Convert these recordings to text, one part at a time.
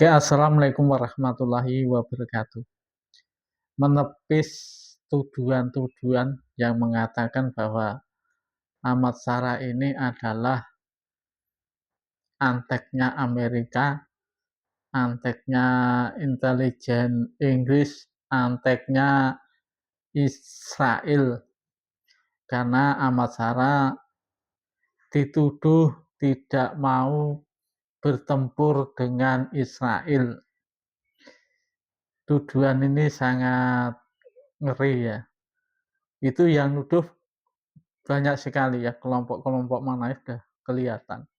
Oke, assalamualaikum warahmatullahi wabarakatuh. Menepis tuduhan-tuduhan yang mengatakan bahwa Ahmad Sarah ini adalah anteknya Amerika, anteknya intelijen Inggris, anteknya Israel, karena Ahmad Sarah dituduh tidak mau bertempur dengan Israel. Tuduhan ini sangat ngeri ya. Itu yang nuduh banyak sekali ya, kelompok-kelompok mana sudah kelihatan.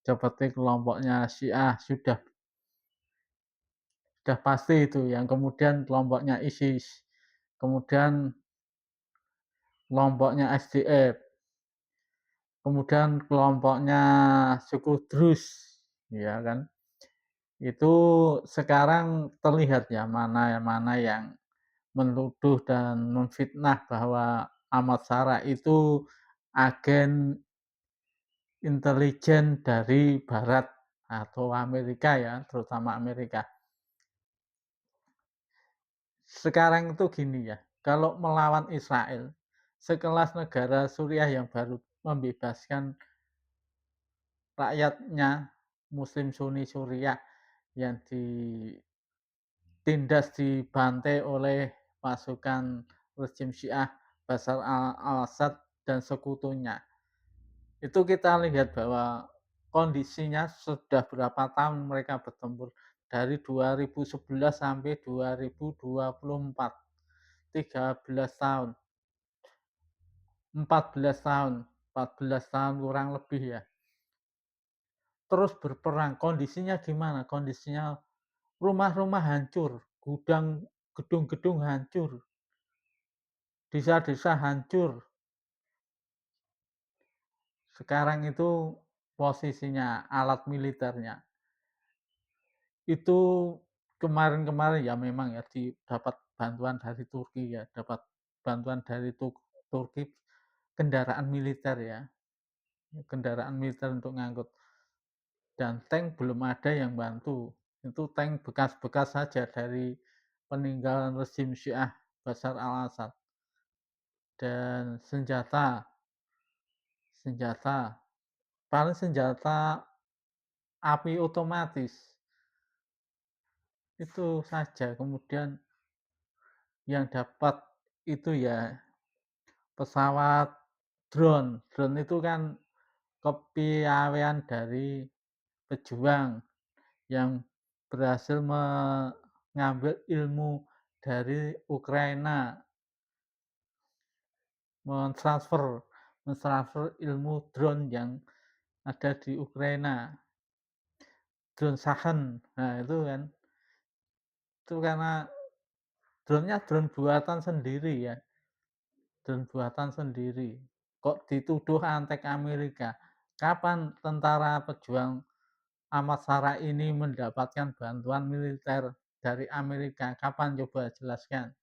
Seperti kelompoknya Syiah sudah pasti itu, yang kemudian kelompoknya ISIS, kemudian kelompoknya SDF, kemudian kelompoknya suku Druze, ya kan. Itu sekarang terlihat ya mana yang menuduh dan memfitnah bahwa Ahmad Sarah itu agen intelijen dari Barat atau Amerika ya, terutama Amerika. Sekarang itu gini ya, kalau melawan Israel, sekelas negara Suriah yang baru membebaskan rakyatnya Muslim Sunni Suriah yang ditindas, dibantai oleh pasukan rezim Syiah Bashar al-Assad dan sekutunya. Itu kita lihat bahwa kondisinya sudah berapa tahun mereka bertempur, dari 2011 sampai 2024, 13 tahun, 14 tahun, 14 tahun kurang lebih ya. Terus berperang, kondisinya gimana? Kondisinya rumah-rumah hancur, gedung-gedung hancur, desa-desa hancur. Sekarang itu posisinya alat militernya itu kemarin-kemarin ya memang ya dapat bantuan dari Turki ya, dapat bantuan dari Turki, kendaraan militer ya, kendaraan militer untuk ngangkut, dan tank belum ada yang bantu. Itu tank bekas-bekas saja dari peninggalan rezim Syiah Bashar al-Assad. Dan senjata paling senjata api otomatis itu saja. Kemudian yang dapat itu ya pesawat drone. Drone itu kan kepiawaian dari pejuang yang berhasil mengambil ilmu dari Ukraina, mentransfer ilmu drone yang ada di Ukraina, drone Shahen. Nah itu kan, itu karena drone-nya drone buatan sendiri ya, drone buatan sendiri. Kok dituduh antek Amerika? Kapan tentara pejuang Ahmad Sarah ini mendapatkan bantuan militer dari Amerika? Kapan, coba jelaskan.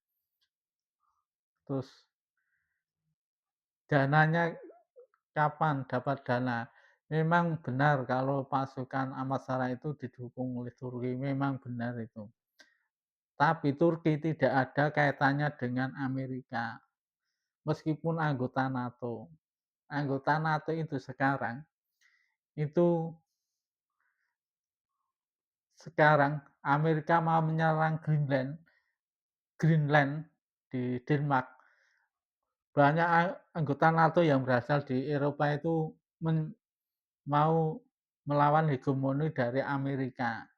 Terus dananya kapan dapat dana? Memang benar kalau pasukan Ahmad Sarah itu didukung oleh Turki, memang benar itu. Tapi Turki tidak ada kaitannya dengan Amerika, meskipun anggota NATO. Anggota NATO itu sekarang Amerika mau menyerang Greenland di Denmark. Banyak anggota NATO yang berasal di Eropa itu mau melawan hegemoni dari Amerika.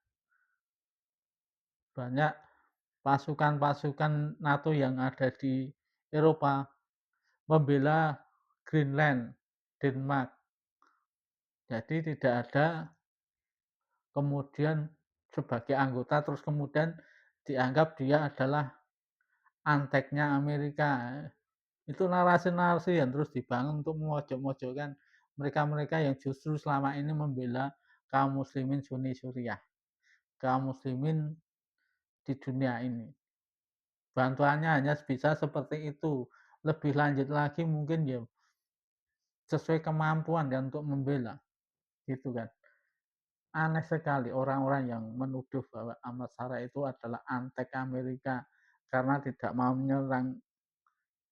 Banyak pasukan-pasukan NATO yang ada di Eropa membela Greenland, Denmark. Jadi tidak ada kemudian sebagai anggota terus kemudian dianggap dia adalah anteknya Amerika. Itu narasi-narasi yang terus dibangun untuk memojok-mojokkan mereka-mereka yang justru selama ini membela kaum muslimin Sunni Suriah, kaum muslimin di dunia ini. Bantuannya hanya bisa seperti itu. Lebih lanjut lagi mungkin ya sesuai kemampuan ya untuk membela, gitu kan. aneh sekali orang-orang yang menuduh bahwa Ahmad Syarah itu adalah antek Amerika karena tidak mau menyerang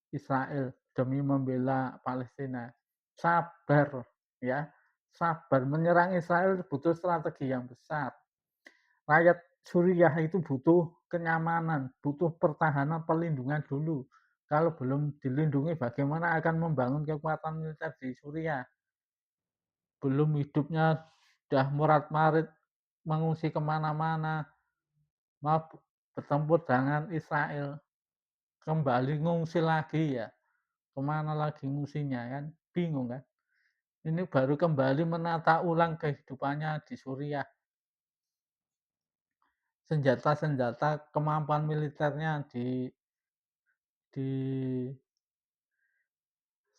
Israel demi membela Palestina. Sabar ya, sabar. Menyerang Israel butuh strategi yang besar. Rakyat Suriah itu butuh kenyamanan, butuh pertahanan, perlindungan dulu. Kalau belum dilindungi, bagaimana akan membangun kekuatan militer di Suriah? Belum hidupnya sudah murat-marit, mengungsi kemana-mana, mau bertempur dengan Israel, kembali ngungsi lagi ya. Kemana lagi ngungsinya kan? Bingung kan? Ini baru kembali menata ulang kehidupannya di Suriah. Senjata-senjata kemampuan militernya di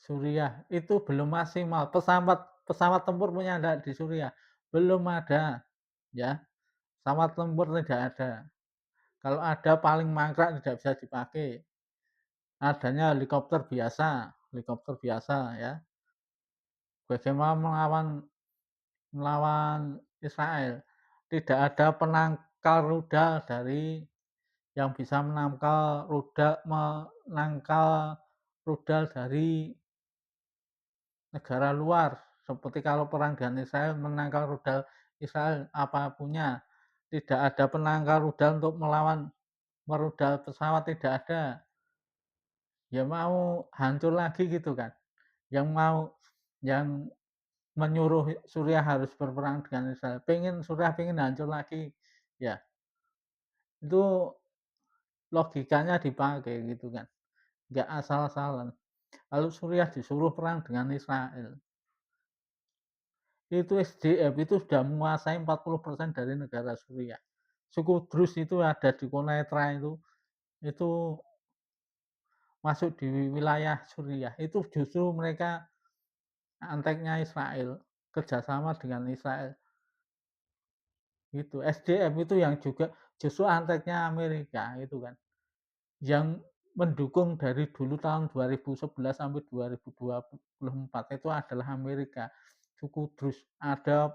Suriah itu belum maksimal. Pesawat pesawat tempur punya enggak di Suriah? Belum ada, ya. Pesawat tempur tidak ada. Kalau ada paling mangkrak tidak bisa dipakai. Adanya helikopter biasa ya. Bagaimana melawan Israel? Tidak ada penangkal rudal yang bisa menangkal rudal dari negara luar. Seperti kalau perang dengan Israel, menangkal rudal Israel apa punya. Tidak ada penangkal rudal untuk melawan merudal pesawat, tidak ada. Ya mau hancur lagi gitu kan. Yang menyuruh Suriah harus berperang dengan Israel. Suriah pengen hancur lagi. Ya, itu logikanya dipakai gitu kan. Nggak asal-asalan. Lalu Suriah disuruh perang dengan Israel. Itu SDF itu sudah menguasai 40% dari negara Suriah. Suku Drus itu ada di Konetra itu masuk di wilayah Suriah. Itu justru mereka anteknya Israel, kerjasama dengan Israel. Gitu. SDF itu yang juga justru anteknya Amerika itu kan. Yang mendukung dari dulu tahun 2011 sampai 2024 itu adalah Amerika. Suku Drus, ada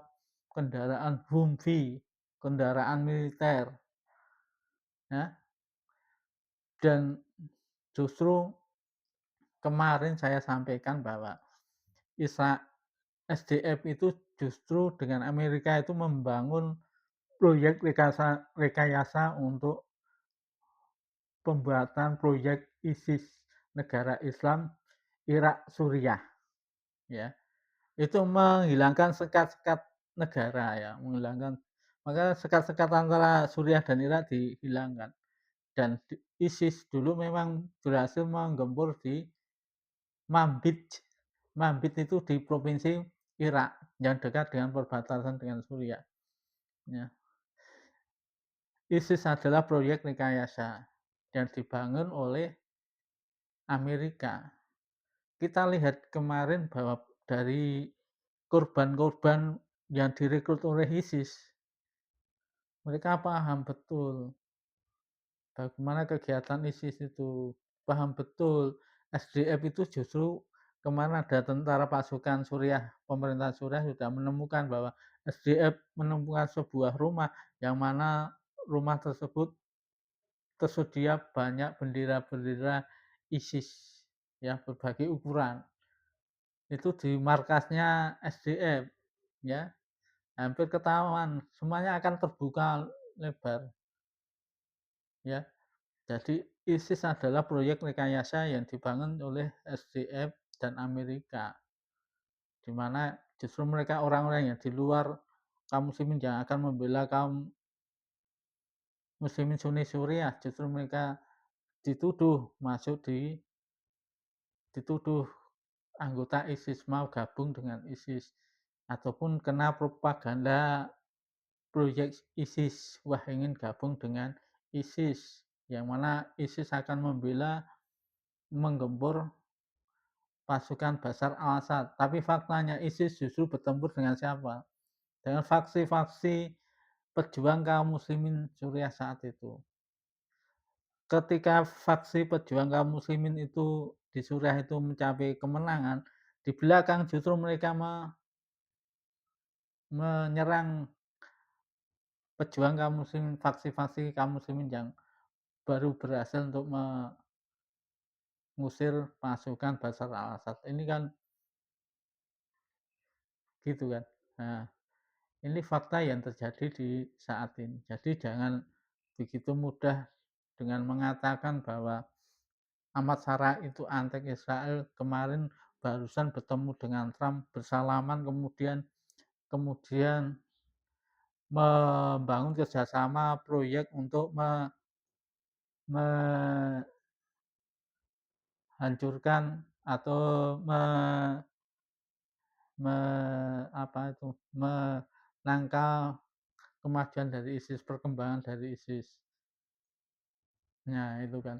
kendaraan Humvee, kendaraan militer, ya. Dan justru kemarin saya sampaikan bahwa SDF itu justru dengan Amerika itu membangun proyek rekayasa untuk pembuatan proyek ISIS, negara Islam Irak Suriah, ya. Itu menghilangkan sekat-sekat negara ya, maka sekat-sekat antara Suriah dan Irak dihilangkan. Dan ISIS dulu memang berhasil menggempur di Manbij. Manbij itu di provinsi Irak yang dekat dengan perbatasan dengan Suriah. Ya. ISIS adalah proyek rekayasa yang dibangun oleh Amerika. Kita lihat kemarin bahwa dari korban-korban yang direkrut oleh ISIS, mereka paham betul bagaimana kegiatan ISIS itu, paham betul SDF itu justru kemana ada tentara pasukan Suriah, pemerintah Suriah sudah menemukan bahwa SDF menemukan sebuah rumah yang mana rumah tersebut tersedia banyak bendera-bendera ISIS ya berbagai ukuran. Itu di markasnya SDF ya. Hampir ketahuan, semuanya akan terbuka lebar ya. Jadi ISIS adalah proyek rekayasa yang dibangun oleh SDF dan Amerika, di mana justru mereka orang-orang yang di luar kaum muslimin yang akan membela kaum muslimin Sunni Suriah, justru mereka dituduh anggota ISIS mau gabung dengan ISIS ataupun kena propaganda proyek ISIS, wah ingin gabung dengan ISIS, yang mana ISIS akan menggempur pasukan Bashar al-Assad. Tapi faktanya ISIS justru bertempur dengan siapa? Dengan faksi-faksi pejuang kaum muslimin Suriah saat itu. Ketika faksi pejuang kaum muslimin itu di Suriah itu mencapai kemenangan, di belakang justru mereka menyerang pejuang kaum muslimin, faksi-faksi kaum muslimin yang baru berhasil untuk mengusir pasukan Bashar al-Assad. Ini kan gitu kan. Nah, ini fakta yang terjadi di saat ini. Jadi jangan begitu mudah dengan mengatakan bahwa Ahmad Sarah itu anti Israel. Kemarin barusan bertemu dengan Trump, bersalaman, kemudian kemudian membangun kerjasama proyek untuk menghancurkan atau me, apa itu menangkal kemajuan dari ISIS, perkembangan dari ISIS. Nah, itu kan.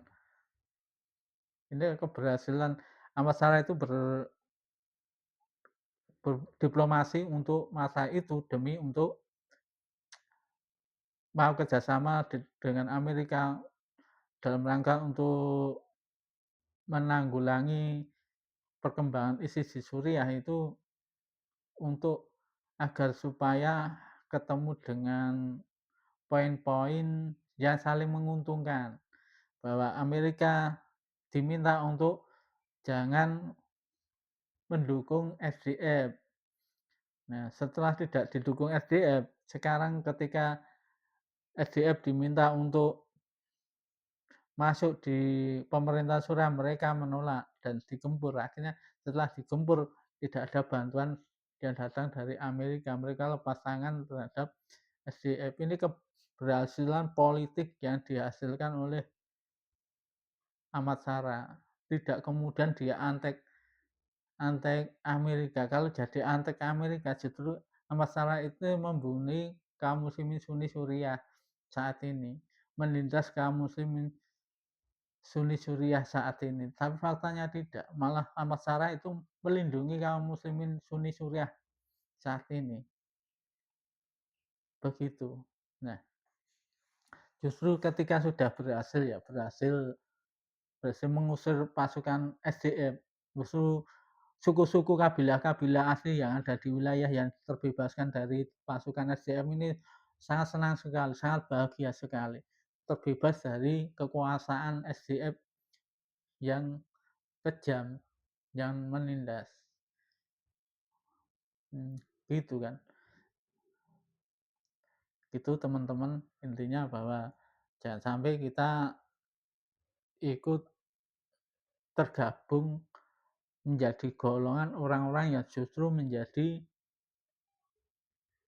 Ini keberhasilan Ahmad Sarah itu berdiplomasi untuk masa itu demi untuk mau kerjasama dengan Amerika dalam rangka untuk menanggulangi perkembangan ISIS di Suriah itu untuk agar supaya ketemu dengan poin-poin yang saling menguntungkan, bahwa Amerika diminta untuk jangan mendukung SDF. Nah, setelah tidak didukung SDF, sekarang ketika SDF diminta untuk masuk di pemerintahan Suriah, mereka menolak dan digempur. Akhirnya setelah digempur tidak ada bantuan yang datang dari Amerika, mereka lepas tangan terhadap SDF. Ini keberhasilan politik yang dihasilkan oleh Ahmad Sarah. Tidak kemudian dia antek Amerika. Kalau jadi antek Amerika, justru Ahmad Sarah itu membunuh kaum muslimin Sunni Suriah saat ini, menindas kaum muslimin Sunni Suriah saat ini. Tapi faktanya tidak, malah Ahmad Sarah itu melindungi kaum muslimin Sunni Suriah saat ini. Begitu. Nah, justru ketika sudah berhasil mengusir pasukan SDF, justru suku-suku kabilah-kabilah asli yang ada di wilayah yang terbebaskan dari pasukan SDF ini sangat senang sekali, sangat bahagia sekali, terbebas dari kekuasaan SDF yang kejam, yang menindas. Gitu kan. Itu teman-teman, intinya bahwa jangan sampai kita ikut tergabung menjadi golongan orang-orang yang justru menjadi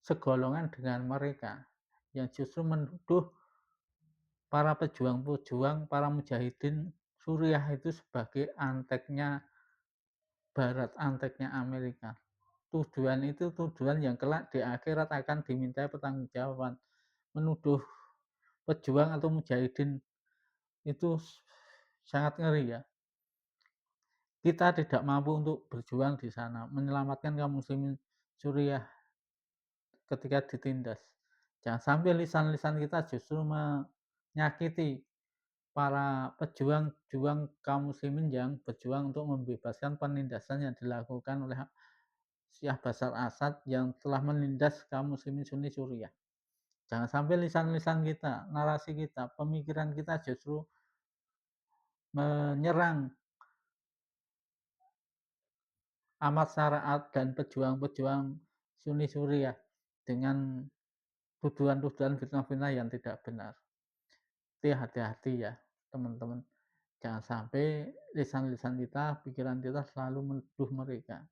segolongan dengan mereka, yang justru menuduh para pejuang-pejuang, para mujahidin Suriah itu sebagai anteknya Barat, anteknya Amerika. Tujuan itu tujuan yang kelak di akhirat akan dimintai pertanggungjawaban. Menuduh pejuang atau mujahidin itu sangat ngeri ya. Kita tidak mampu untuk berjuang di sana, menyelamatkan kaum muslimin Suriah ketika ditindas. Jangan sampai lisan-lisan kita justru menyakiti para pejuang-juang kaum muslimin yang berjuang untuk membebaskan penindasan yang dilakukan oleh Syekh Bashar Assad yang telah menindas kaum muslimin Sunni Suriah. Jangan sampai lisan-lisan kita, narasi kita, pemikiran kita justru menyerang Ahmad Syaraat dan pejuang-pejuang Sunni Suriah dengan tuduhan-tuduhan fitnah-fitnah yang tidak benar. Jadi hati-hati ya teman-teman. Jangan sampai lisan-lisan kita, pikiran kita selalu menuduh mereka.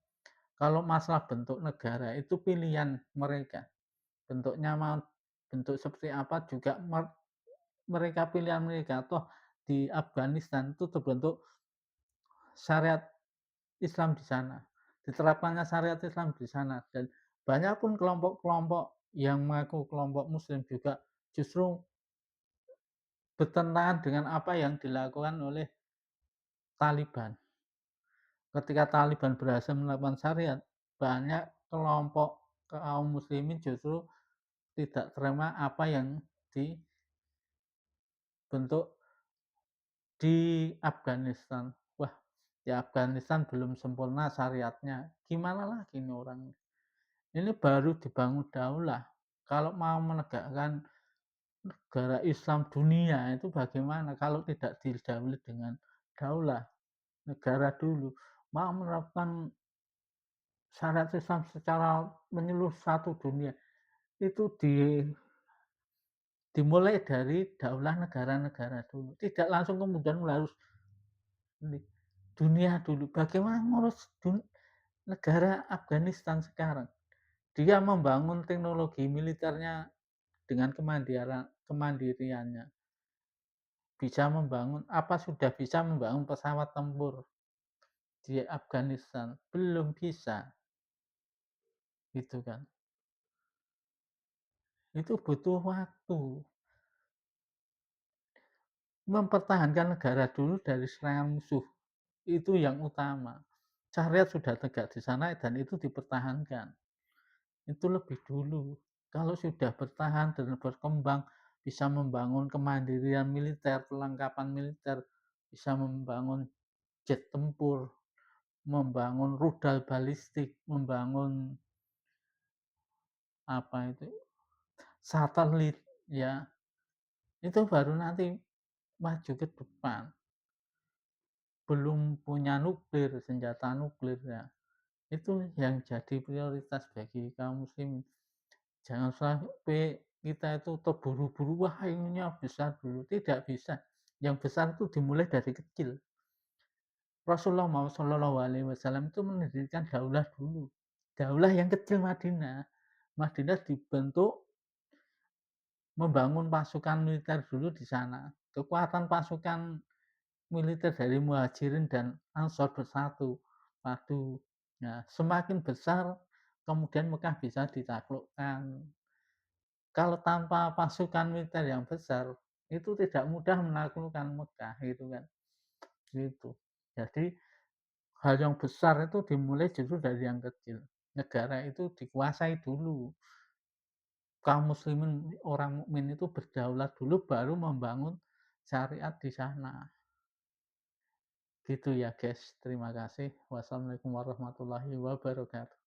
Kalau masalah bentuk negara itu pilihan mereka. Bentuknya mau bentuk seperti apa juga mereka pilihan mereka. Toh di Afghanistan itu terbentuk syariat Islam di sana. Diterapkannya syariat Islam di sana, dan banyak pun kelompok-kelompok yang mengaku kelompok muslim juga justru bertentangan dengan apa yang dilakukan oleh Taliban. Ketika Taliban berhasil menerapkan syariat, banyak kelompok kaum muslimin justru tidak terima apa yang dibentuk di Afghanistan. Wah, di Afghanistan belum sempurna syariatnya. Gimana lagi ini orang? Ini baru dibangun daulah. Kalau mau menegakkan negara Islam dunia itu bagaimana kalau tidak didahului dengan daulah negara dulu. Mau menerapkan syariat Islam secara menyeluruh satu dunia itu dimulai dari daulah negara-negara dulu. Tidak langsung kemudian harus dunia dulu. Bagaimana ngurus negara Afghanistan sekarang? Dia membangun teknologi militernya dengan kemandiriannya. Bisa membangun, apa sudah bisa membangun pesawat tempur di Afghanistan? Belum bisa, gitu kan. Itu butuh waktu. Mempertahankan negara dulu dari serangan musuh, itu yang utama. Syariat sudah tegak di sana dan itu dipertahankan. Itu lebih dulu. Kalau sudah bertahan dan berkembang, bisa membangun kemandirian militer, perlengkapan militer, bisa membangun jet tempur, membangun rudal balistik, membangun apa itu satelit, ya itu baru nanti maju ke depan. Belum punya nuklir, senjata nuklir, ya itu yang jadi prioritas bagi kaum muslimin. Jangan sampai kita itu terburu-buru, wah ininya besar dulu. Tidak bisa. Yang besar itu dimulai dari kecil. Rasulullah Muhammad SAW itu mendirikan daulah dulu. Daulah yang kecil Madinah. Madinah dibentuk membangun pasukan militer dulu di sana. Kekuatan pasukan militer dari Muhajirin dan Ansor bersatu padu. Nah, semakin besar kemudian Mekah bisa ditaklukkan. Kalau tanpa pasukan militer yang besar itu tidak mudah menaklukkan Mekah gitu kan. Gitu. Jadi hal yang besar itu dimulai justru dari yang kecil. Negara itu dikuasai dulu. Kaum muslimin, orang mukmin itu berdaulat dulu baru membangun syariat di sana. Gitu ya guys. Terima kasih. Wassalamualaikum warahmatullahi wabarakatuh.